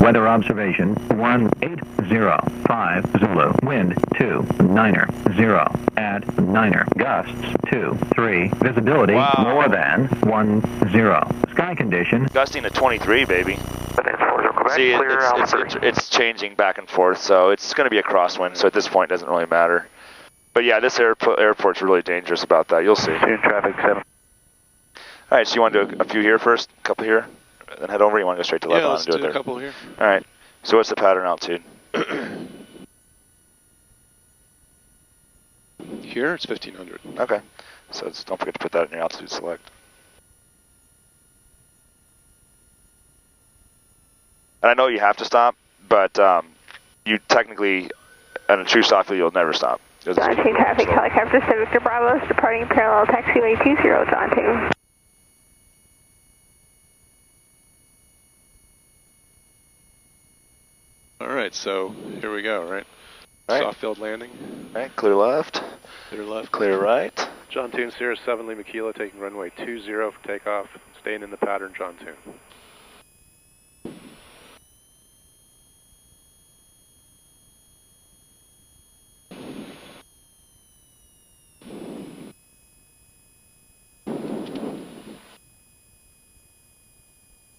Weather observation 1805 Zulu. Wind 290 at 9er. Gusts 23. Visibility more than 10. Sky condition gusting to 23, baby. See, it's changing back and forth, so it's going to be a crosswind. So at this point, it doesn't really matter. But yeah, this airport's really dangerous about that. You'll see. Traffic 7. All right, so you want to do a few here first, a couple here, then head over. You want to go straight to Lebanon and do it there? Yeah, let's do a couple here. All right. So what's the pattern altitude? Here, it's 1500. Okay. So don't forget to put that in your altitude select. And I know you have to stop, but you technically, at a true stop field, you'll never stop. John 2 traffic, helicopter Victor Bravo, departing parallel taxiway 20, John 2. All right, so here we go, right? Soft field landing. All right, clear left. Clear left. Clear right. John 2 and Cirrus 7 Lima Kilo taking runway 20 for takeoff. Staying in the pattern, John 2.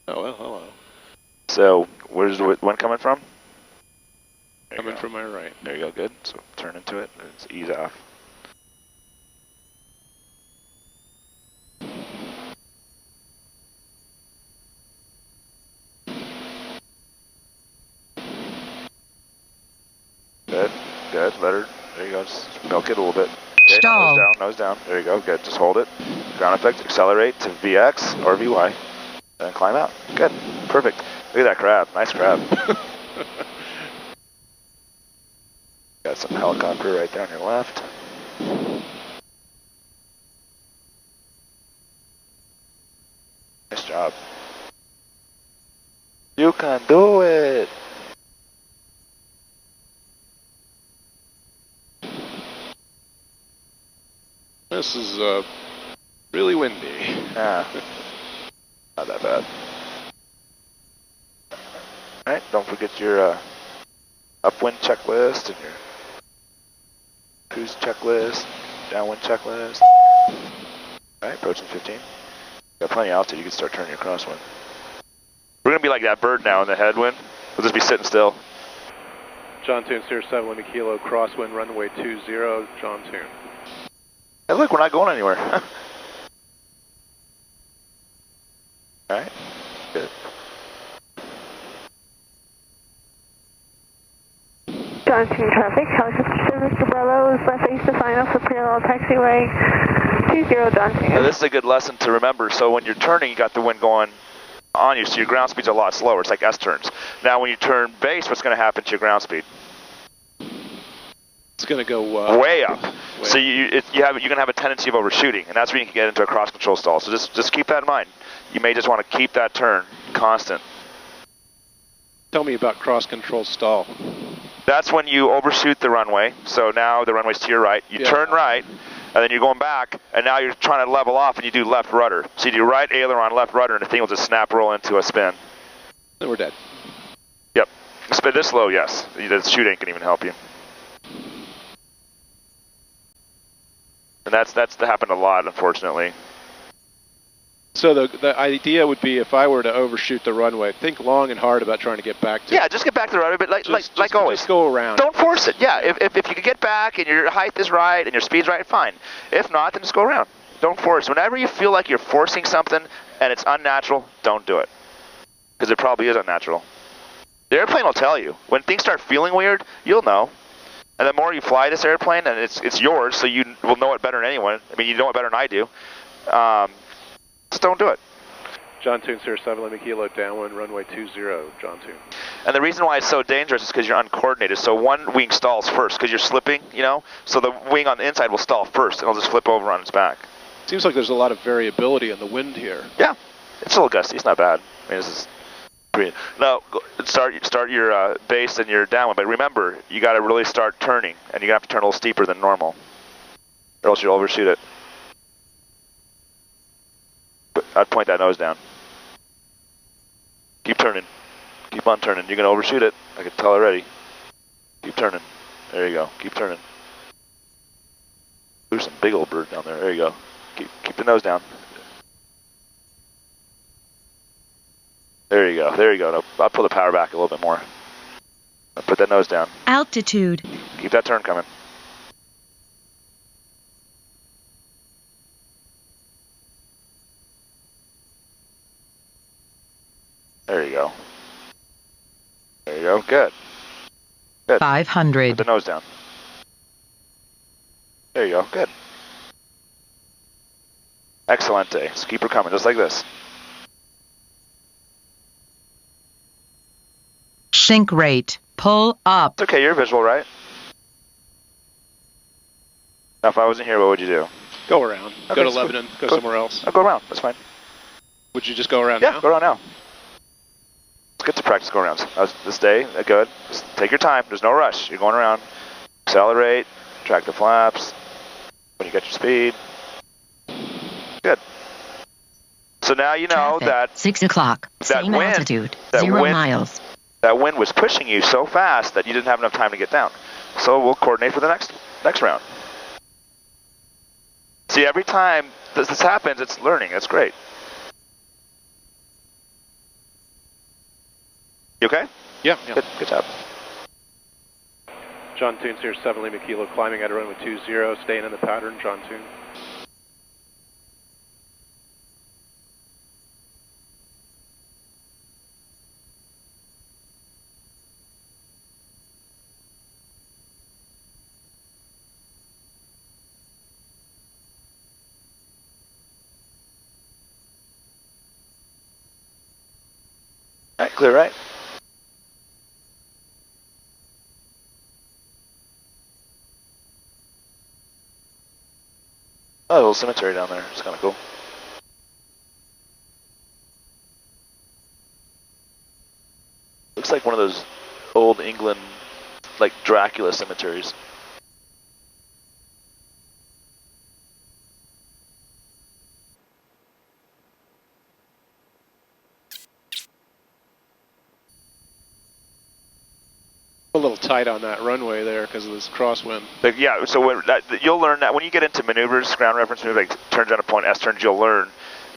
Oh, well, hello. So where's the wind coming from? Coming from my right. There you go, good. So turn into it, and it's ease off. Good, good, let her, there you go, just milk it a little bit. Okay, Stall. Nose down, there you go, good, just hold it. Ground effect, accelerate to VX or VY, and climb out. Good, perfect. Look at that crab, nice crab. Got some helicopter right there on your left. Nice job. You can do it. This is really windy. Yeah, not that bad. Alright, don't forget your upwind checklist and your cruise checklist, downwind checklist. Alright, approaching 15. Got plenty of altitude, you can start turning your crosswind. We're going to be like that bird now in the headwind. We'll just be sitting still. John 2 and Cirrus 7 Lima Kilo, crosswind runway 20, John 2. Hey look, we're not going anywhere. Alright, good. John 2 traffic, helicopter service to Bravo is left base to final for parallel taxiway 20, John 2. Now this is a good lesson to remember. So when you're turning, you got the wind going on you, so your ground speed's a lot slower. It's like S-turns. Now when you turn base, what's going to happen to your ground speed? It's going to go way up. So you're going to have a tendency of overshooting, and that's when you can get into a cross control stall. So just keep that in mind. You may just want to keep that turn constant. Tell me about cross control stall. That's when you overshoot the runway. So now the runway's to your right. You turn right, and then you're going back, and now you're trying to level off, and you do left rudder. So you do right aileron, left rudder, and the thing will just snap roll into a spin. Then we're dead. Yep. Spin this low, yes. The shoot ain't can even help you. And that's happened a lot, unfortunately. So the idea would be if I were to overshoot the runway, think long and hard about trying to get back to it. Yeah, just get back to the runway, but like always. Just go around. Don't force it. Yeah, if you can get back and your height is right and your speed's right, fine. If not, then just go around. Don't force. Whenever you feel like you're forcing something and it's unnatural, don't do it. Because it probably is unnatural. The airplane will tell you. When things start feeling weird, you'll know. And the more you fly this airplane, and it's yours, so you will know it better than anyone. I mean, you know it better than I do. Just don't do it. John 2 and Cirrus 7 Lima Kilo, downwind runway 20, John 2. And the reason why it's so dangerous is because you're uncoordinated. So one wing stalls first because you're slipping, you know? So the wing on the inside will stall first, and it'll just flip over on its back. Seems like there's a lot of variability in the wind here. Yeah, it's a little gusty. It's not bad. I mean, this is pretty... No, start your base and your downwind. But remember, you got to really start turning, and you're going to have to turn a little steeper than normal, or else you'll overshoot it. But I'd point that nose down. Keep turning. Keep on turning. You're going to overshoot it. I can tell already. Keep turning. There you go. Keep turning. There's some big old bird down there. There you go. Keep the nose down. There you go. There you go. No, I'll pull the power back a little bit more. I'll put that nose down. Altitude. Keep that turn coming. There you go. There you go. Good. Good. 500. Put the nose down. There you go. Good. Excelente. Just keep her coming, just like this. Sink rate. Pull up. It's okay, you're visual, right? Now, if I wasn't here, what would you do? Go around. Okay, Go to so Lebanon. Go somewhere else. I'll go around. That's fine. Would you just go around Yeah, now? go around now. Let's get to practice go arounds. This day, good. Just take your time. There's no rush. You're going around. Accelerate. Track the flaps. When you get your speed. Good. So now you know Traffic. that 6 o'clock. that Same wind- altitude. that 0 wind- miles. that wind was pushing you so fast that you didn't have enough time to get down. So we'll coordinate for the next round. See, every time this happens, it's learning. That's great. You okay? Yeah. Good job. John Toon, Cirrus 7 Lima Kilo, climbing at runway 20, staying in the pattern, John Toon. All right, clear, right? Oh, a little cemetery down there. It's kind of cool. Looks like one of those old England, like Dracula cemeteries. A little tight on that runway there because of this crosswind. But yeah, so you'll learn that when you get into maneuvers, ground reference maneuver, like turns on a point, S turns, you'll learn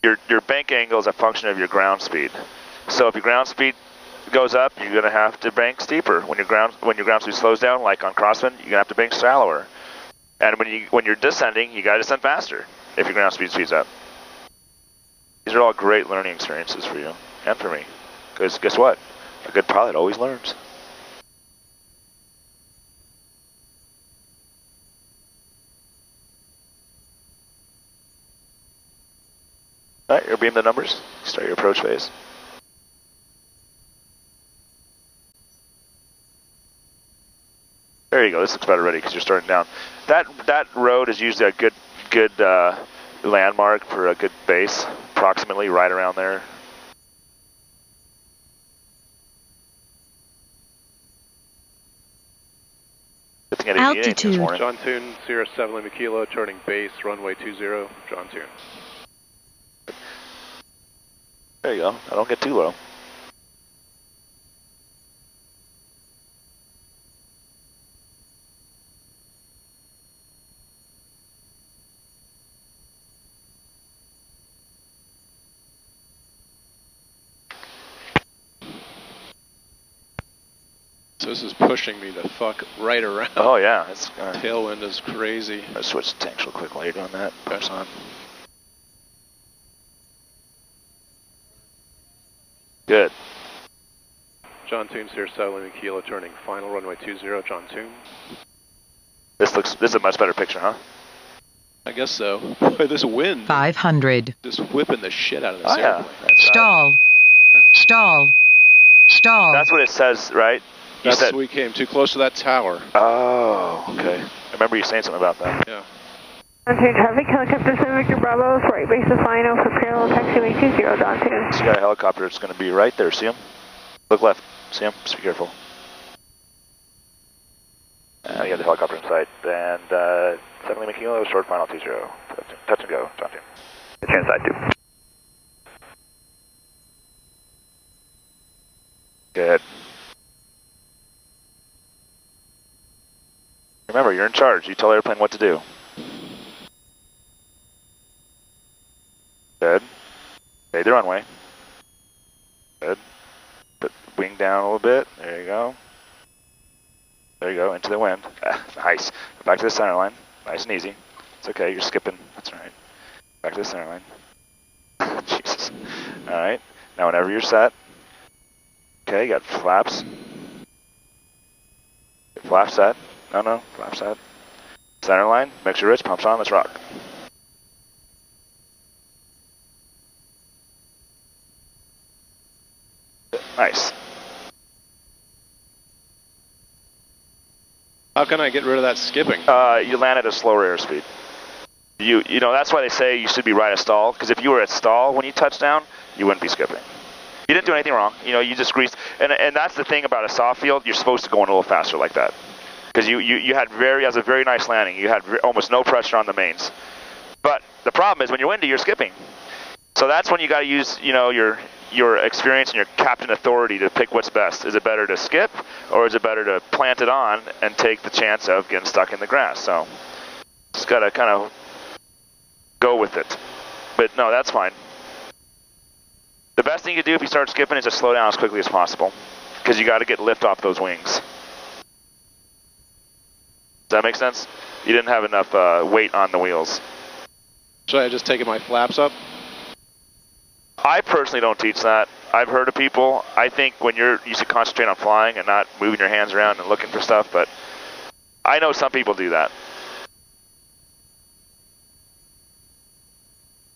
your bank angle is a function of your ground speed. So if your ground speed goes up, you're going to have to bank steeper. When your ground speed slows down, like on Crosswind, you're going to have to bank shallower. And when you're descending, you got to descend faster if your ground speed speeds up. These are all great learning experiences for you and for me. Because guess what? A good pilot always learns. All right, you're beam the numbers. Start your approach phase. There you go. This looks better already because you're starting down. That road is usually a good landmark for a good base, approximately right around there. Good thing I didn't eat anything this morning. John Toon, Cirrus 7 Lima Kilo, turning base, runway 20, John Toon. There you go. I don't get too low. So this is pushing me the fuck right around. Oh yeah, it's Tailwind is crazy. Let's switch tanks real quick while you're doing that. Press on. Good. John Toon, Cirrus 7 Lima Kilo, turning final, runway 20, John Toon. This is a much better picture, huh? I guess so. Boy, this wind 500. just whipping the shit out of this Oh yeah. airplane. Stall. Stall. Stall. That's what it says, right? You That's said. we came too close to that tower. Oh, okay. I remember you saying something about that. Yeah. Downtown traffic, helicopter 7 Victor Bravo, right base of final for parallel taxiway 20, downtown. So you got a helicopter. It's going to be right there. See him? Look left. See him? Just be careful. You got the helicopter in sight. And 7 Lima Kilo, short final 20. Touch and go, John Toon. It's inside too. Good. Remember, you're in charge. You tell the airplane what to do. Good. Fade the runway. Good. Put the wing down a little bit. There you go. There you go, into the wind. Nice. Back to the center line. Nice and easy. It's okay, you're skipping. That's all right. Back to the center line. Jesus. All right. Now whenever you're set. Okay, you got flaps. Flap set. No, flap set. Center line. Make sure Rich pumps on. Let's rock. Nice. How can I get rid of that skipping? You land at a slower airspeed. You know, that's why they say you should be right at stall, because if you were at stall when you touch down, you wouldn't be skipping. You didn't do anything wrong. You know, you just greased, and that's the thing about a soft field, you're supposed to go in a little faster like that. Because you had as a very nice landing, you had almost no pressure on the mains. But the problem is when you're windy, you're skipping. So that's when you got to use, you know, your experience and your captain authority to pick what's best. Is it better to skip, or is it better to plant it on and take the chance of getting stuck in the grass? So just got to kind of go with it. But no, that's fine. The best thing you can do if you start skipping is just slow down as quickly as possible, because you got to get lift off those wings. Does that make sense? You didn't have enough weight on the wheels. Should I just take my flaps up? I personally don't teach that. I've heard of people. I think when you should concentrate on flying and not moving your hands around and looking for stuff, but I know some people do that.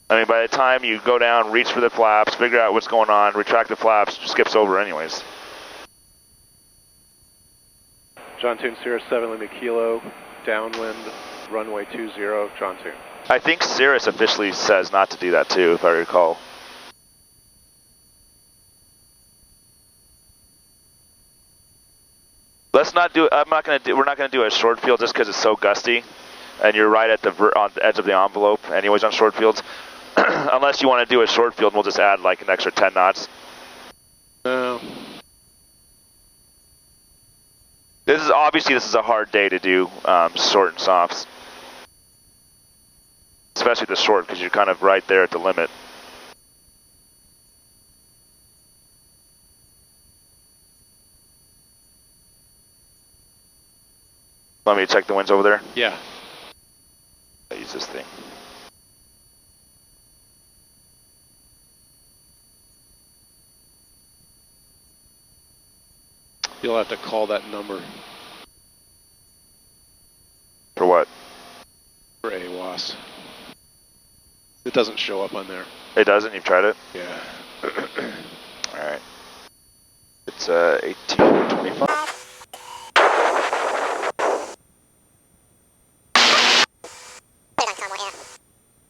I mean, by the time you go down, reach for the flaps, figure out what's going on, retract the flaps, skips over anyways. John Toon, Cirrus 7 Lima Kilo, downwind, runway 20, John Toon. I think Cirrus officially says not to do that too, if I recall. Let's not do. We're not going to do a short field just because it's so gusty, and you're right at on the edge of the envelope. Anyways, on short fields, unless you want to do a short field, we'll just add like an extra 10 knots. No. This is a hard day to do short and softs, especially the short because you're kind of right there at the limit. Want me to check the winds over there? Yeah. I'll use this thing. You'll have to call that number. For what? For AWAS. It doesn't show up on there. It doesn't? You've tried it? Yeah. Alright. It's 1825.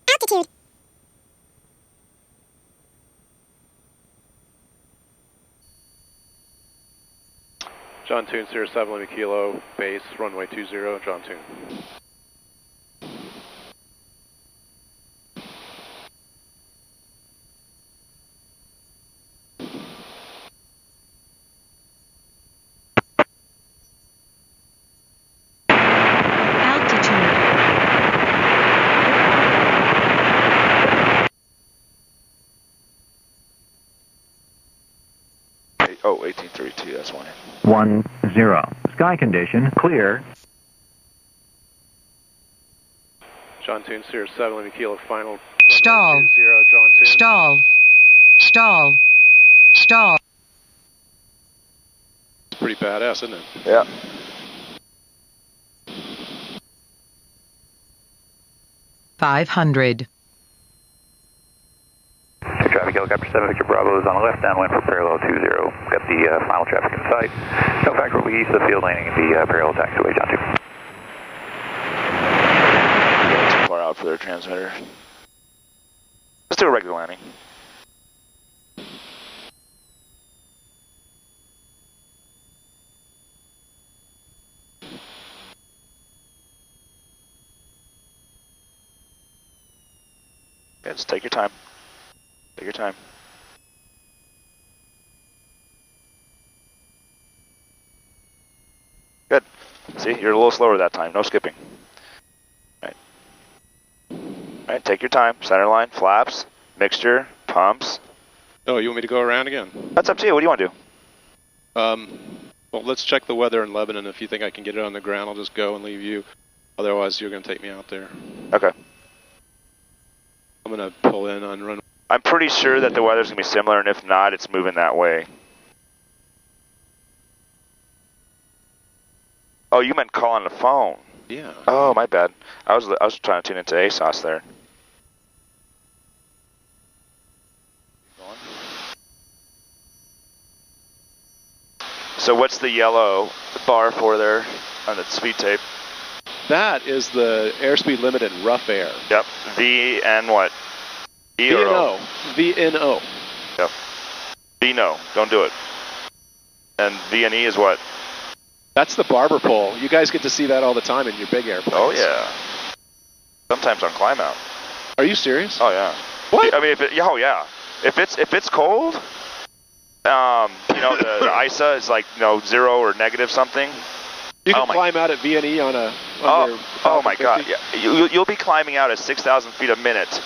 Altitude. John Toon, Cirrus 7 Lima Kilo, base, runway 20, John Toon. Oh, 1832, that's why. 10. Sky condition, clear. John Toon, Cirrus 7 Lima Kilo, final. Stall. Runway 20, John Toon. Stall. Stall. Stall. It's pretty badass, isn't it? Yeah. $500. Traffic helicopter 7 Victor Bravo is on the left downwind for parallel 20. Got the final traffic in sight. No factor will be east of the field landing at the parallel taxiway, John 2. Too far out for their transmitter. Let's do a regular landing. Yeah, just take your time. Take your time. See, you're a little slower that time. No skipping. Right. Right, take your time. Center line, flaps, mixture, pumps. Oh, you want me to go around again? That's up to you. What do you want to do? Well, let's check the weather in Lebanon. If you think I can get it on the ground, I'll just go and leave you. Otherwise, you're going to take me out there. Okay. I'm going to pull in on runway. I'm pretty sure that the weather's going to be similar, and if not, it's moving that way. Oh, you meant call on the phone. Yeah. Oh, my bad. I was trying to tune into ASOS there. So what's the yellow bar for there on the speed tape? That is the airspeed limit in rough air. Yep. V and what? E or O? VNO. Yep. V no. Don't do it. And V and E is what? That's the barber pole. You guys get to see that all the time in your big airplanes. Oh, yeah. Sometimes on climb out. Are you serious? Oh, yeah. What? I mean, oh, yeah. If it's cold, you know, the ISA is like, 0 or negative something. You can climb out at VNE on a... Oh my God. Yeah. You'll be climbing out at 6,000 feet a minute,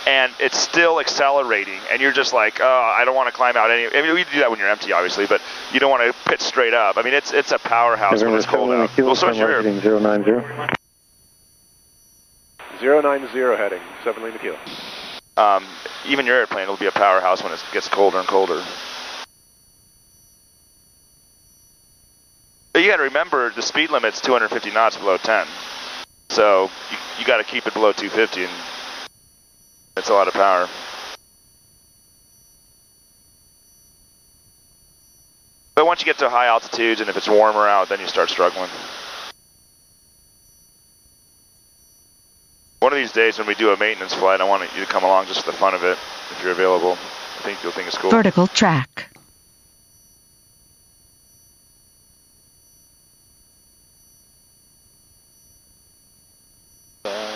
and it's still accelerating, and you're just like, I don't want to climb out any... I mean, we do that when you're empty, obviously, but you don't want to pitch straight up. I mean, it's a powerhouse when it's cold out. We'll switch your... 090. 090 heading, 7 Lima Kilo. Even your airplane will be a powerhouse when it gets colder and colder. But you got to remember, the speed limit's 250 knots below 10. So you got to keep it below 250, and it's a lot of power. But once you get to high altitudes, and if it's warmer out, then you start struggling. One of these days when we do a maintenance flight, I want you to come along just for the fun of it, if you're available. I think you'll think it's cool. Vertical track.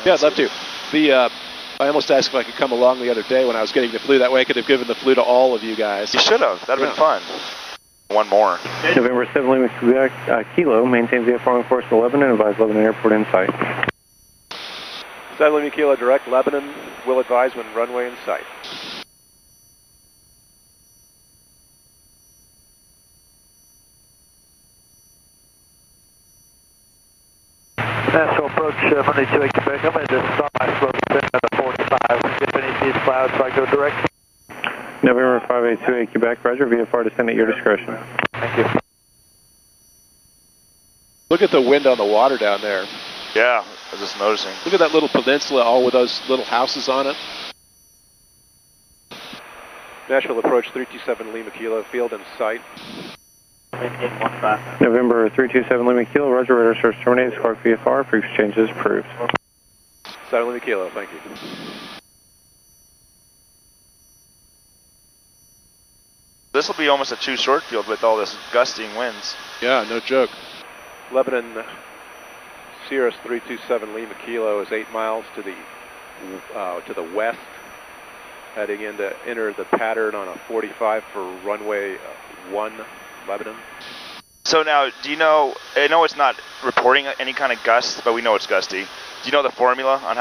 Yeah, I'd love to. I almost asked if I could come along the other day when I was getting the flu. That way I could have given the flu to all of you guys. You should have. That'd have been fun. One more. November 7 Lima Kilo, maintain VFR on course to Lebanon, advise Lebanon Airport in sight. 7 Lima Kilo direct, Lebanon, will advise when runway in sight. National approach, Monday 28 Quebec. I'm at the side, slow descent at a 45. If any of these clouds, I go direct. November 5828 Quebec, roger, VFR descend at your discretion. Thank you. Look at the wind on the water down there. Yeah, I was just noticing. Look at that little peninsula, all with those little houses on it. National approach 327 Lima Kilo, field in sight. November 327 Lima Kilo, roger, radar source terminated, Squawk VFR, frequency changes approved. 7 Lima Kilo, thank you. This will be almost a true short field with all this gusting winds. Yeah, no joke. Lebanon, Cirrus 327 Lima Kilo is 8 miles to the west, heading in to enter the pattern on a 45 for runway 1, Lebanon. So now, do you know, I know it's not reporting any kind of gusts, but we know it's gusty. Do you know the formula on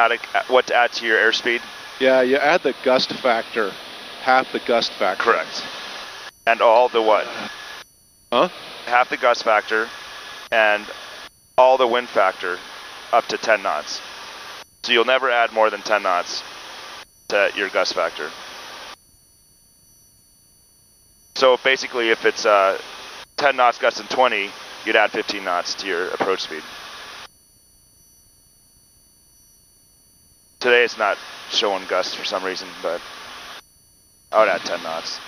what to add to your airspeed? Yeah, you add the gust factor, half the gust factor. Correct. And all the what? Huh? Half the gust factor and all the wind factor up to 10 knots. So you'll never add more than 10 knots to your gust factor. So basically, if it's 10 knots gust and 20, you'd add 15 knots to your approach speed. Today it's not showing gusts for some reason, but I would add 10 knots.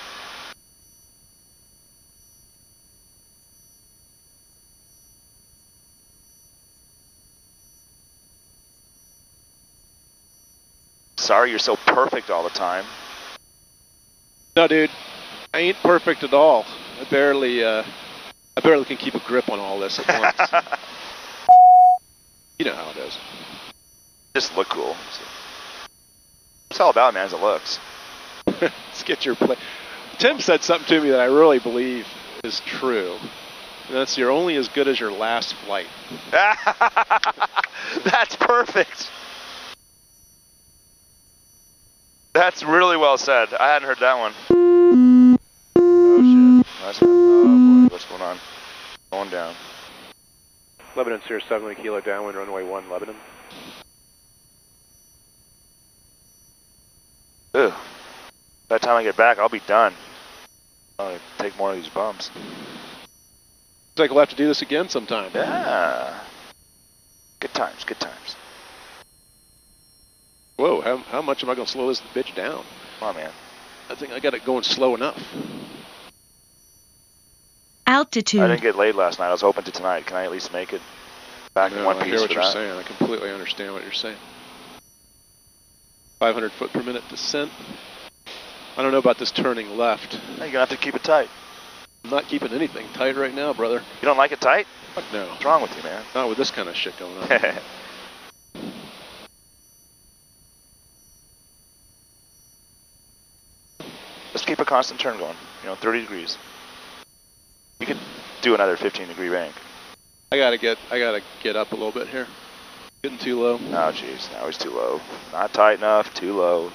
Sorry you're so perfect all the time. No, dude, I ain't perfect at all. I barely can keep a grip on all this at once. You know how it is. Just look cool. It's all about, man, as it looks. Let's get your play. Tim said something to me that I really believe is true. That's you're only as good as your last flight. That's perfect. That's really well said. I hadn't heard that one. Oh shit. Oh boy, what's going on? Going down. Lebanon, Cirrus 7 Kilo downwind, runway 1, Lebanon. Ugh. By the time I get back, I'll be done. I'll take more of these bumps. Looks like we'll have to do this again sometime. Yeah. Good times, good times. Whoa, how much am I going to slow this bitch down? Come on, man. I think I got it going slow enough. Altitude. I didn't get laid last night. I was hoping to tonight. Can I at least make it back in one piece? I hear what for you're that? saying. I completely understand what you're saying. 500 foot per minute descent. I don't know about this turning left. You're going to have to keep it tight. I'm not keeping anything tight right now, brother. You don't like it tight? Fuck no. What's wrong with you, man? Not with this kind of shit going on. Just keep a constant turn going. 30 degrees. You could do another 15-degree bank. I gotta get up a little bit here. Getting too low. Oh, jeez. Now he's too low. Not tight enough. Too low.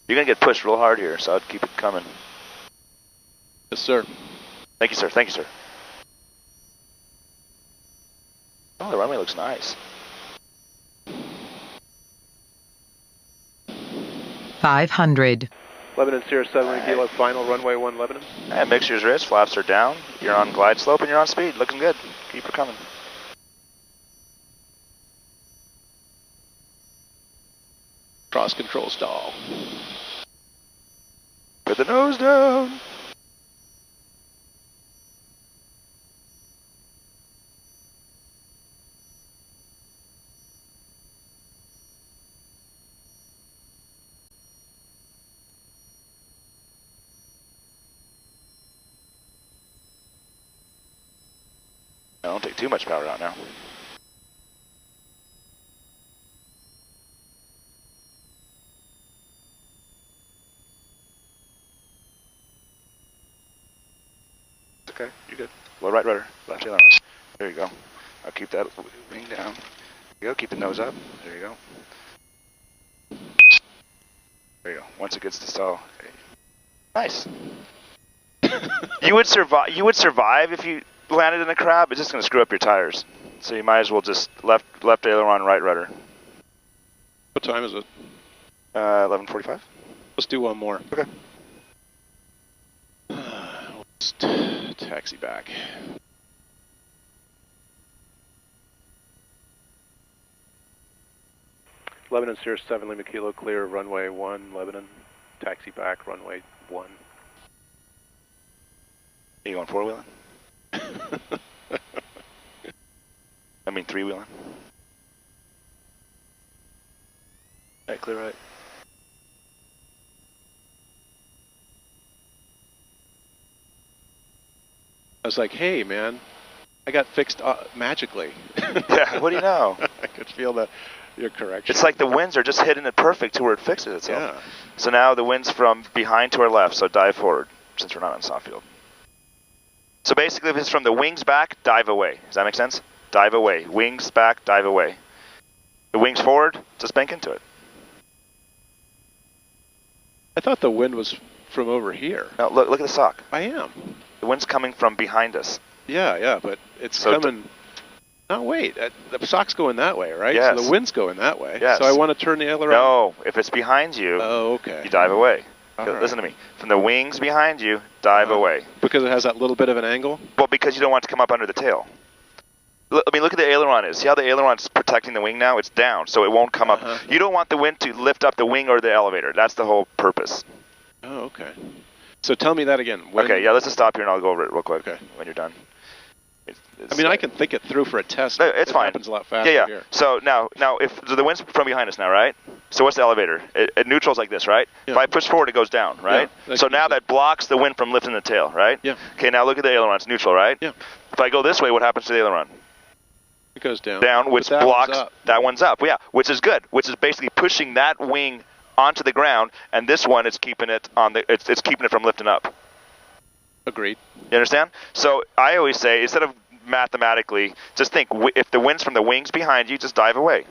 You're going to get pushed real hard here, so I'd keep it coming. Yes, sir. Thank you, sir. Thank you, sir. Oh, the runway looks nice. 500. Lebanon, Cirrus 7 Kilo, final runway 1, Lebanon. And mixture's wrist, flaps are down. You're on glide slope and you're on speed. Looking good. Keep her coming. Cross control stall. Put the nose down. Don't take too much power out now. Okay, you're good. Low right rudder, left tail on. There you go. I'll keep that wing down. There you go, keep the nose up. There you go. There you go. Once it gets to stall. Okay. Nice. You would survive if you landed in a crab. It's just going to screw up your tires. So you might as well just left aileron, right rudder. What time is it? 11:45. Let's do one more. Okay. Let's taxi back. Lebanon, Cirrus 7 Lima Kilo, clear runway 1, Lebanon. Taxi back, runway 1. Are you going four-wheeling? I mean three-wheeling. Right, clear right. I was like, hey, man, I got fixed magically. Yeah, what do you know? I could feel your correction. It's like the winds are just hitting it perfect to where it fixes itself. Yeah. So now the wind's from behind to our left, so dive forward, since we're not on soft field. So basically, if it's from the wings back, dive away. Does that make sense? Dive away. Wings back, dive away. The wings forward, just bank into it. I thought the wind was from over here. Now, look at the sock. I am. The wind's coming from behind us. Yeah, but it's So coming... No, wait. The sock's going that way, right? Yes. So the wind's going that way. Yes. So I want to turn the aileron. No, if it's behind you, Oh, okay. you dive away. All Listen to me. From the wings behind you, dive away. Because it has that little bit of an angle? Well, because you don't want it to come up under the tail. I mean, look at the aileron is. See how the aileron's protecting the wing now? It's down, so it won't come up. You don't want the wind to lift up the wing or the elevator. That's the whole purpose. Oh, okay. So tell me that again. Okay, yeah, let's just stop here and I'll go over it real quick when you're done. I mean, I can think it through for a test. No, it's fine. It happens a lot faster Yeah. here. So now if the wind's from behind us now, right? So what's the elevator? It neutrals like this, right? Yeah. If I push forward, it goes down, right? Yeah, So now that blocks the wind from lifting the tail, right? Yeah. Okay, now look at the aileron. It's neutral, right? Yeah. If I go this way, what happens to the aileron? It goes down. Down, which But that blocks, one's up. that one's up, yeah, which is good, which is basically pushing that wing onto the ground, and this one is keeping it on the, it's keeping it from lifting up. Agreed. You understand? So I always say, instead of mathematically, just think, if the wind's from the wings behind you, just dive away.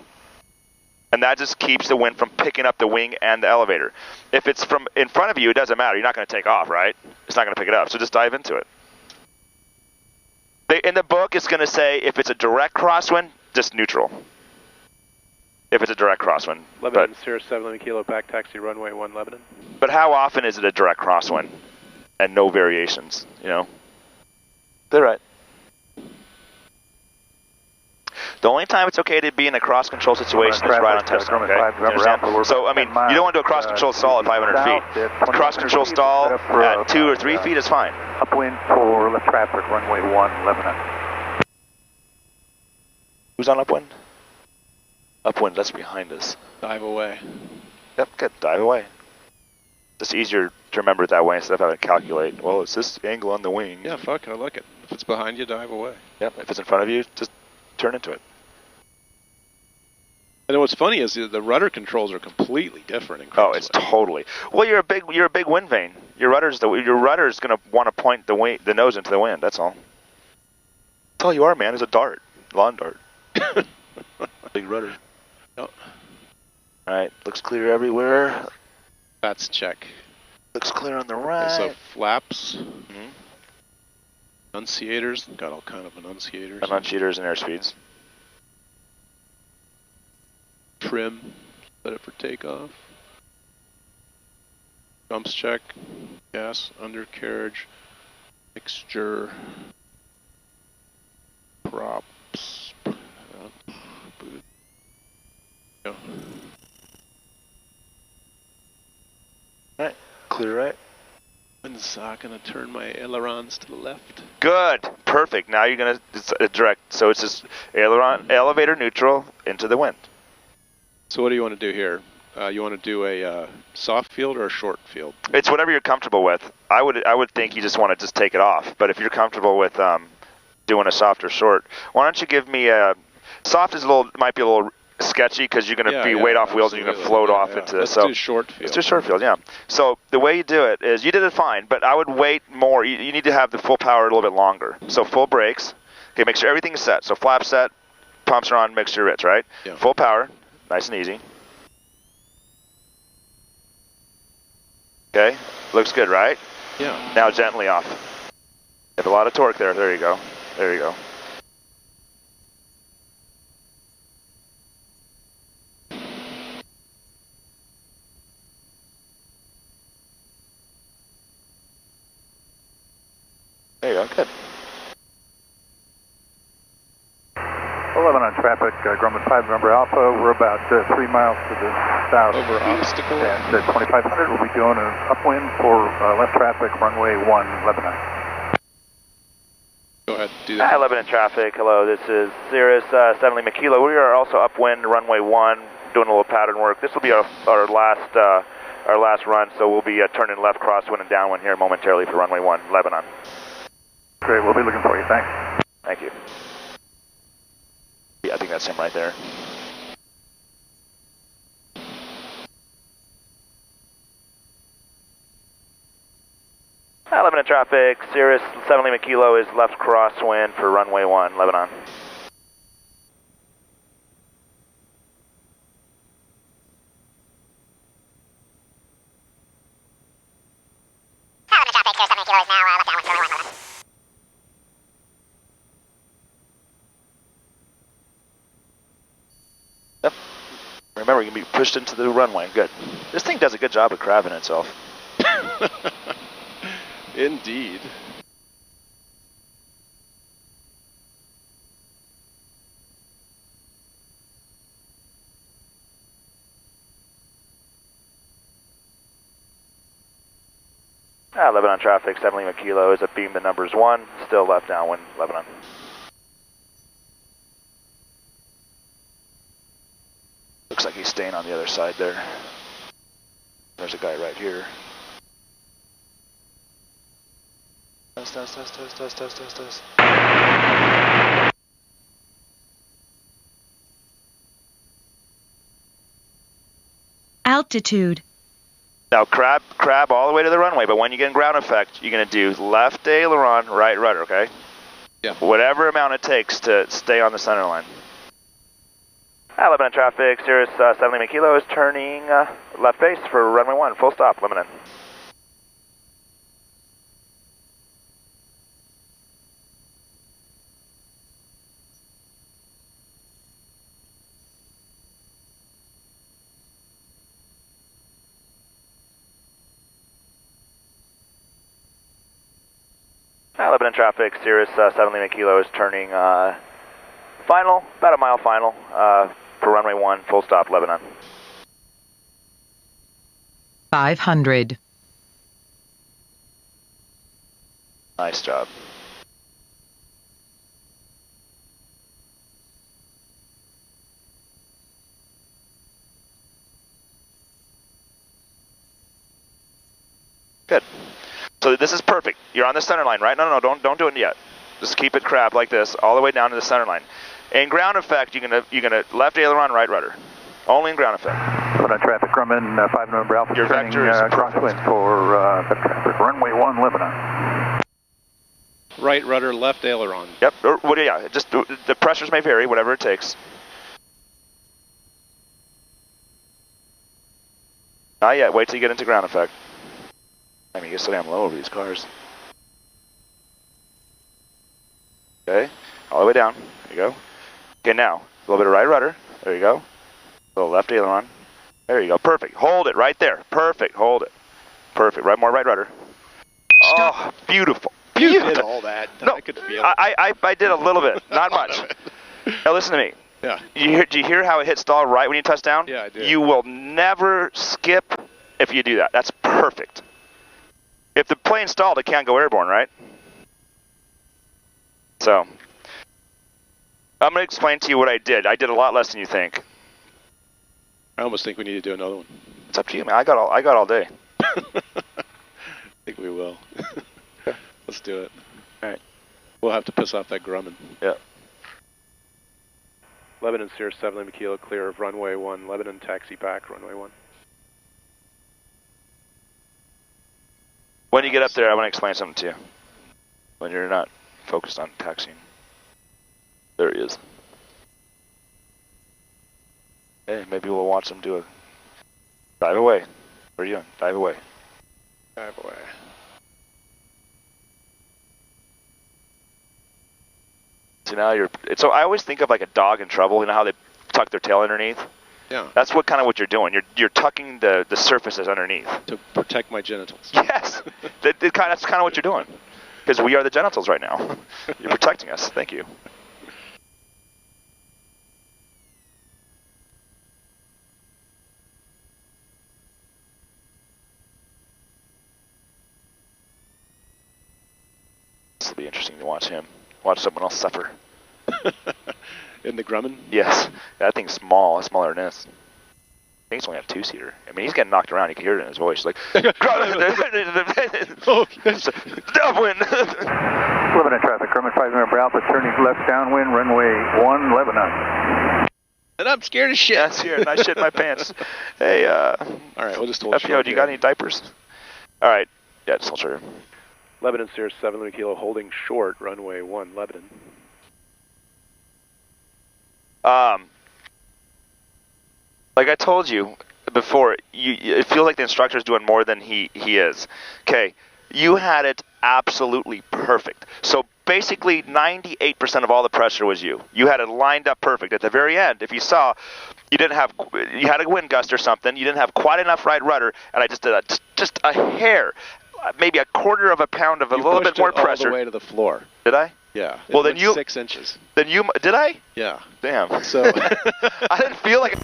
And that just keeps the wind from picking up the wing and the elevator. If it's from in front of you, it doesn't matter. You're not going to take off, right? It's not going to pick it up, so just dive into it. In the book, it's going to say, if it's a direct crosswind, just neutral. If it's a direct crosswind. Lebanon, Cirrus 7 Lima Kilo, back taxi, runway 1, Lebanon. But how often is it a direct crosswind? And no variations, you know? They're right. The only time it's okay to be in a cross-control situation is right on touchdown, okay? You understand? So, I mean, you don't want to do a cross-control stall at 500 feet. Cross-control stall at 2 or 3 feet is fine. Upwind for left traffic, runway 1, Lebanon. Who's on upwind? Upwind, that's behind us. Dive away. Yep, good. Dive away. It's easier to remember it that way instead of having to calculate, well, it's this angle on the wing. Yeah, fuck, I like it. If it's behind you, dive away. Yep, if it's in front of you, just turn into it. And what's funny is the rudder controls are completely different in Crosswind. Oh, it's totally. Well, you're a big wind vane. Your rudder's going to want to point the nose into the wind. That's all. That's all you are, man. Is a dart, lawn dart. Big rudder. Yep. All right, looks clear everywhere. That's check. Looks clear on the right. So flaps, enunciators, got all kind of enunciators. Enunciators and airspeeds. Trim, set it for takeoff. Jumps check, gas, undercarriage, mixture, props. Yeah. Alright, clear right. Wind's gonna turn my ailerons to the left. Good, perfect. Now you're gonna direct, so it's just aileron, elevator neutral into the wind. So what do you want to do here? You want to do a soft field or a short field? It's whatever you're comfortable with. I would think you just want to just take it off. But if you're comfortable with doing a soft or short, why don't you give me a soft? Might be a little sketchy because you're going to be weight off wheels and you're going to float off into. Let's do short field. Let's do short field. Yeah. So the way you do it is you did it fine, but I would wait more. You need to have the full power a little bit longer. So full brakes. Okay, make sure everything's set. So flap set, pumps are on, mixture rich, right? Yeah. Full power. Nice and easy. Okay, looks good, right? Yeah. Now gently off. You have a lot of torque there. There you go. There you go. There you go. Good. 11 on traffic, Grumman 5 November Alpha. We're about 3 miles to the south. Over obstacle. And 2500, we'll be doing an upwind for left traffic, runway 1, Lebanon. Go ahead, do that. Hi, Lebanon traffic. Hello, this is Cirrus 7 Lima Kilo. We are also upwind, runway 1, doing a little pattern work. This will be our last run, so we'll be turning left crosswind and downwind here momentarily for runway 1, Lebanon. Great, we'll be looking for you. Thanks. Thank you. Yeah, I think that's him right there. Hi, Lebanon traffic. Cirrus 7 Lima Kilo is left crosswind for runway 1, Lebanon. Lebanon traffic, Cirrus 7 Kilo is now left downwind for runway 1, Lebanon. Yep. Remember, you can be pushed into the runway. Good. This thing does a good job of crabbing itself. Indeed. Lebanon traffic, 7 Lima Kilo is a beam to numbers 1, still left downwind, Lebanon. Looks like he's staying on the other side there. There's a guy right here. Test. Altitude. Now crab all the way to the runway, but when you get in ground effect, you're going to do left aileron, right rudder, okay? Yeah. Whatever amount it takes to stay on the center line. Lebanon traffic, Cirrus 7 Lima Kilo is turning left base for runway 1, full stop, Lebanon. Lebanon traffic, Cirrus 7 Lima Kilo is turning final, about a mile final for runway 1, full stop, Lebanon. 500. Nice job. Good. So this is perfect. You're on the center line, right? No, don't do it yet. Just keep it crab like this, all the way down to the center line. In ground effect, you're gonna left aileron, right rudder. Only in ground effect. Lebanon traffic, Grumman, 5 November Alpha, Your turning vector is crosswind for the traffic, runway 1, Lebanon. Right rudder, left aileron. Yep. Yeah. Just the pressures may vary, whatever it takes. Not yet. Wait till you get into ground effect. I mean, you get so damn low over these cars. Okay, all the way down. There you go. Okay, now, a little bit of right rudder. There you go. A little left aileron. There you go. Perfect. Hold it right there. Perfect. Hold it. Perfect. Right, more right rudder. Oh, beautiful. You did all that. No, I could feel it. I did a little bit. Not much. Now listen to me. Yeah. Do you hear how it hit stall right when you touch down? Yeah, I did. You will never skip if you do that. That's perfect. If the plane stalled, it can't go airborne, right? So, I'm going to explain to you what I did. I did a lot less than you think. I almost think we need to do another one. It's up to you, man. I got all day. I think we will. Let's do it. All right. We'll have to piss off that Grumman. Yeah. Lebanon, Cirrus 7 Lima Kilo, clear of runway 1. Lebanon, taxi back, runway 1. When you get up there, I want to explain something to you. When you're not focused on taxiing. There he is. Hey, maybe we'll watch him do a dive away. What are you doing? Dive away. Dive away. So now so I always think of like a dog in trouble. You know how they tuck their tail underneath? Yeah. That's what you're doing. You're tucking the surfaces underneath. To protect my genitals. Yes. That's kind of what you're doing. Because we are the genitals right now. You're protecting us. Thank you. This will be interesting to watch him. Watch someone else suffer. In the Grumman? Yes. That thing's small. It's smaller than this. I think it's only a 2-seater. I mean, he's getting knocked around. You can hear it in his voice. Like, downwind. Lebanon traffic, Grumman 5 November Alpha, turning left downwind, runway 1, Lebanon. And I'm scared as shit. That's here, and I shit my pants. Hey, all right, we'll just hold FPO, do you got any diapers? All right. Yeah, just hold short. Lebanon, Cirrus 7 Lima Kilo, holding short, runway 1, Lebanon. Like I told you before, it feels like the instructor's doing more than he is. Okay, you had it absolutely perfect. So basically 98% of all the pressure was you. You had it lined up perfect. At the very end, if you saw, you had a wind gust or something, you didn't have quite enough right rudder, and I just did just a hair, maybe a quarter of a pound of a little bit more pressure. All the way to the floor. Did I? Yeah. Well, then 6 inches. Then did I? Yeah. Damn. So I didn't feel like.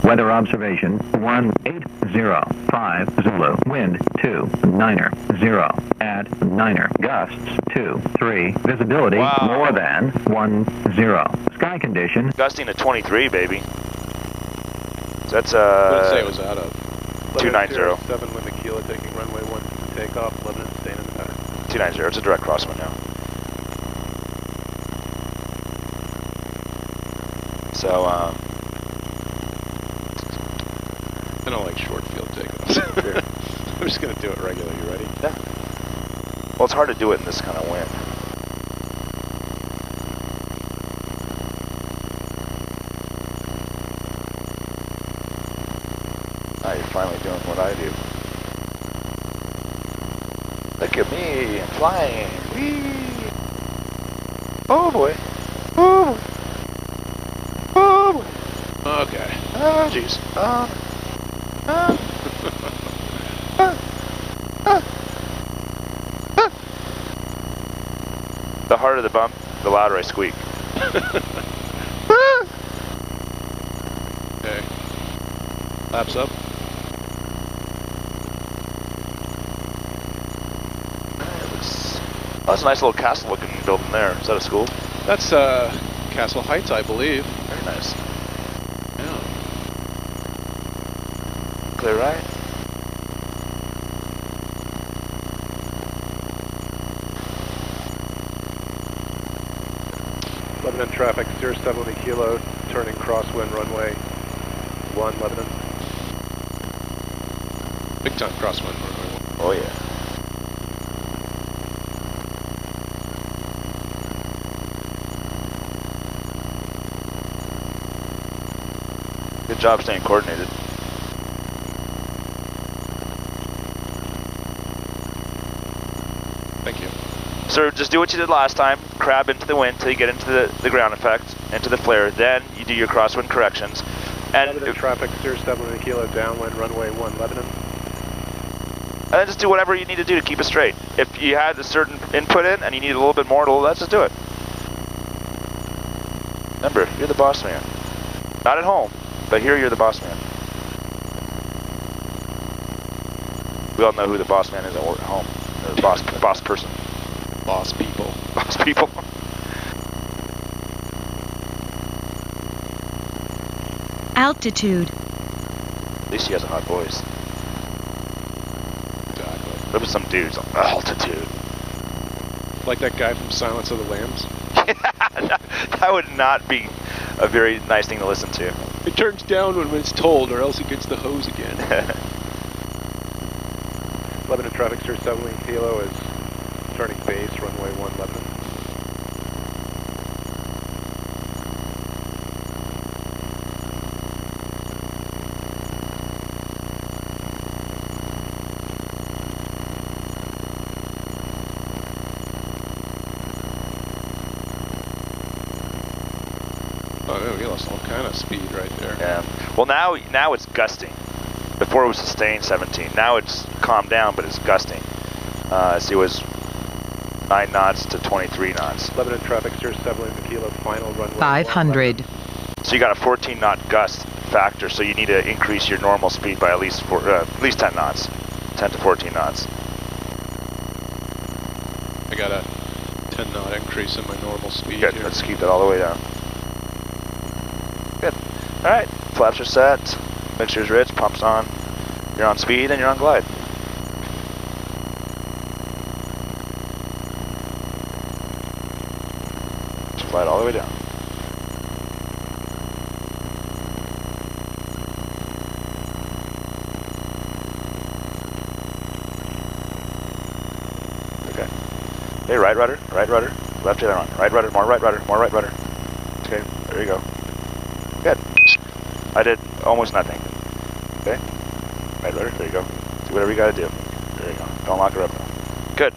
Weather observation 18050 Zulu. Wind 290 at 9er. Gusts 23. Visibility more than 10. Sky condition. Gusting to 23, baby. So that's what did it say it was out of? 290. 7 Lima Kilo, taking runway 1 to take off. Lebanon, staying in the pattern. 290. It's a direct crosswind now. So I don't like short field takeoffs. Sure. I'm just going to do it regular. You ready? Yeah. Well, it's hard to do it in this kind of wind. Now you're finally doing what I do. Look at me, I'm flying. Whee! Oh boy. Oh boy. Oh boy. Okay. Oh jeez. The harder the bump, the louder I squeak. Okay. Laps up. That's a nice little castle looking building there. Is that a school? That's Castle Heights, I believe. Very nice. Yeah. Clear right. Lebanon traffic, Cirrus 70 Kilo, turning crosswind runway 1, Lebanon. Big time crosswind runway 1. Oh yeah. Good job staying coordinated. Thank you. So just do what you did last time. Crab into the wind till you get into the ground effect, into the flare. Then you do your crosswind corrections. And Lebanon traffic, Cirrus 70 Kilo, downwind runway 1, Lebanon. And then just do whatever you need to do to keep it straight. If you had a certain input in and you need a little bit more, let's just do it. Remember, you're the boss man. Not at home, but here you're the boss man. We all know who the boss man is at home. The boss person. Boss people. Boss people. Altitude. At least he has a hot voice. Exactly. There was some dudes on altitude. Like that guy from Silence of the Lambs. That would not be a very nice thing to listen to. It turns down when it's told, or else it gets the hose again. Lebanon traffic, Cirrus 70 Kilo is turning base, runway 1, Lebanon. Oh, we lost all kind of speed right there. Yeah. Well, now it's gusting. Before it was sustained 17. Now it's calmed down, but it's gusting. So it was 9 knots to 23 knots. Lebanon traffic, Cirrus 70 Kilo, final runway 500. So you got a 14 knot gust factor. So you need to increase your normal speed by at least 10 knots, 10 to 14 knots. I got a 10 knot increase in my normal speed. Good. Here. Let's keep that all the way down. Good. All right. Flaps are set. Mixture's rich. Pumps on. You're on speed and you're on glide. Just fly it all the way down. Okay. Hey, right rudder, left aileron, right rudder, more right rudder, more right rudder. Okay, there you go. Good. I did almost nothing. Okay. Right rudder, there you go. Do whatever you gotta do. There you go. Don't lock her up. Good.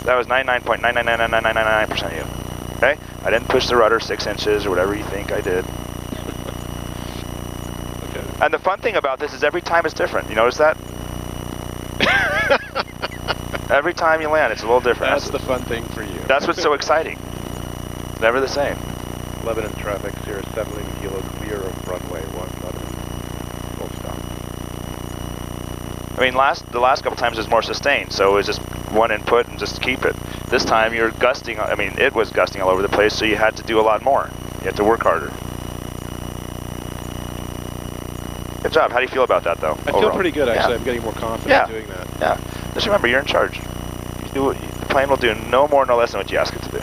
That was 99.9999999% of you. Okay? I didn't push the rudder 6 inches or whatever you think I did. Okay. And the fun thing about this is every time it's different. You notice that? Every time you land, it's a little different. That's the fun thing for you. That's what's so exciting. It's never the same. Lebanon traffic, Cirrus 70 Kilo, clear of runway 1, Lebanon. Full stop. I mean, the last couple times is more sustained, so it was just one input and just keep it. This time you're gusting, I mean, it was gusting all over the place, so you had to do a lot more. You had to work harder. Good job. How do you feel about that, though? I feel pretty good, actually. Yeah. I'm getting more confident doing that. Yeah. Just remember, you're in charge. You do what, the plane will do no more, no less than what you ask it to do.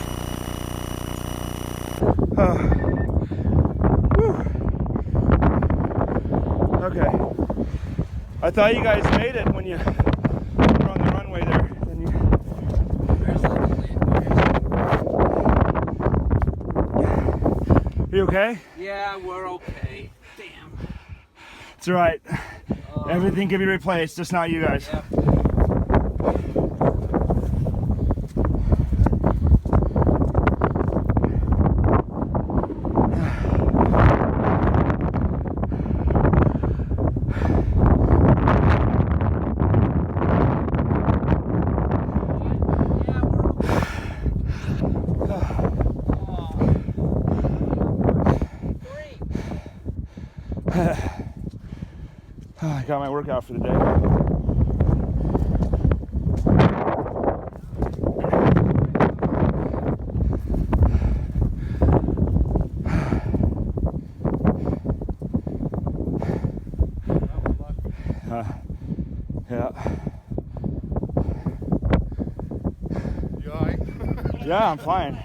Okay. I thought you guys made it when you were on the runway there. Then you... You okay? Yeah, we're okay. Damn. It's all right. Everything can be replaced, just not you guys. Yeah. I got my workout for the day. Yeah. You all right? Yeah, I'm fine.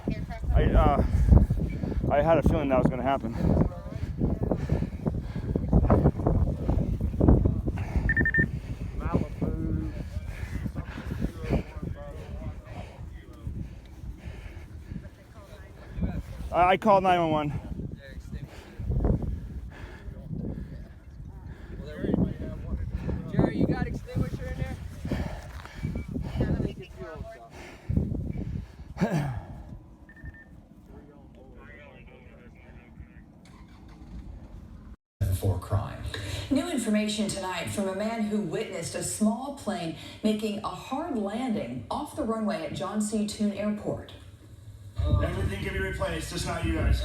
I had a feeling that was going to happen. I called 911. Jerry, you got extinguisher in there? For crime. New information tonight from a man who witnessed a small plane making a hard landing off the runway at John C. Toon Airport. Everything can be replaced, just not you guys.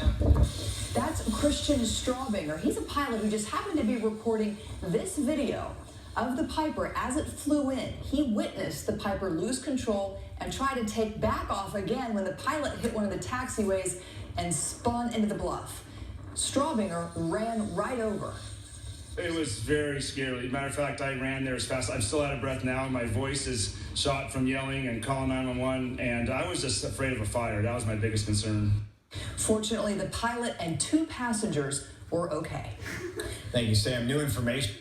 That's Christian Straubinger. He's a pilot who just happened to be recording this video of the Piper as it flew in. He witnessed the Piper lose control and try to take back off again when the pilot hit one of the taxiways and spun into the bluff. Straubinger ran right over. It was very scary. Matter of fact, I ran there as fast. I'm still out of breath now. My voice is shot from yelling and calling 911, and I was just afraid of a fire. That was my biggest concern. Fortunately, the pilot and 2 passengers were okay. Thank you, Sam. New information.